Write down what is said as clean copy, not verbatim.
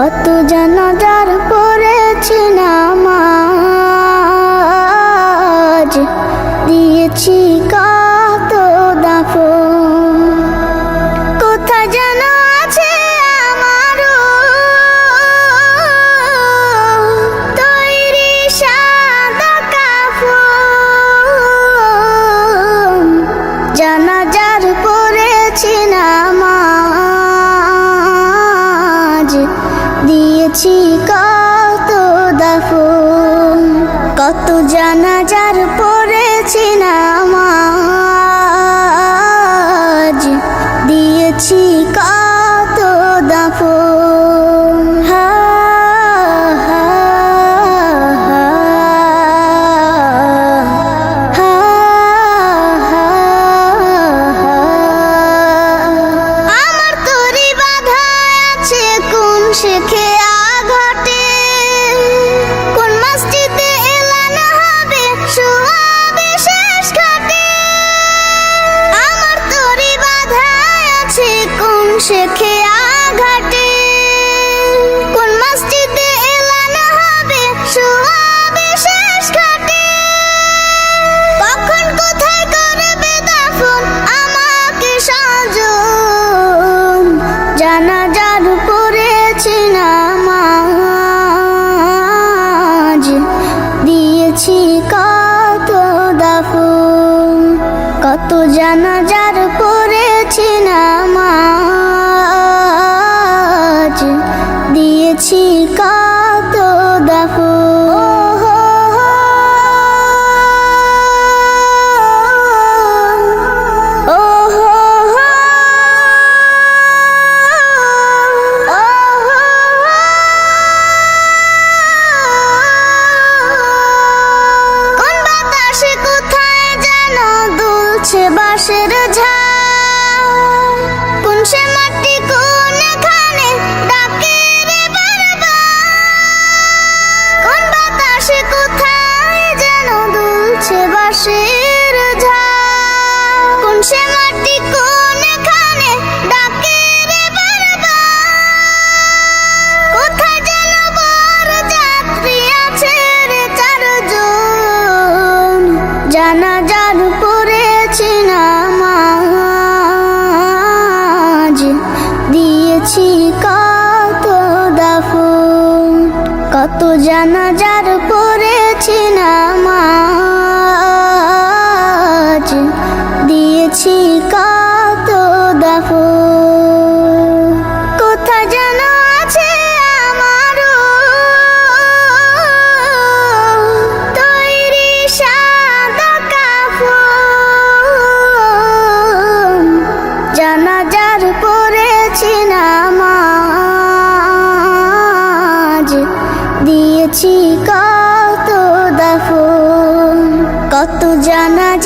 কত জানাজার পড়েছি নামাজ, দিয়েছি কত দাফন। কোথায় যেন আছে আমারও তৈরি সাদা কাফন। জানাজার পড়েছি নামাজ, দিয়েছি কত দাফন। কত জানাজার পড়েছি নামাজ, দিয়েছি কত দাফন। আমার তরি বাঁধা আছে কোন শেখে আঘাটে, কোন মসজিদে এলান হবে শোয়াবে শেষ ঘাটে। আমার তরি বাঁধা আছে কোন শেখে আঘাটে, কোন মসজিদে এলান হবে শোয়াবে শেষ ঘাটে। কখন কোথায় করবে দাফন আমাকে সাজন, জানাজার পড়েছি নামাজ, দিয়েছি কত দাফন। কত জানাজার পড়েছি নামাজ, দিয়েছি কত দাফন। কোন বাতাসে কোথায় যেন দুলছে বাঁশের ঝাড়, কোন সে মাটি কোনখানে ডাকে রে বারবার। কোন বাতাসে কোথায় যেন দুলছে বাঁশের ঝাড়, কোন সে মাটি কোনখানে ডাকে রে বারবার। কোথায় যেন বর যাত্রী আছে রে চারজন, জানাজার পড়েছি নামাজ, দিয়েছি কত দাফন। কত জানাজার পড়েছি নামাজ, দিয়েছি কত দাফন। কোথায় যেন আছে আমারও তৈরি সাদা কাফন। জানাজার পড়েছি নামাজ, দিয়েছি কত দাফন। কত জানাজার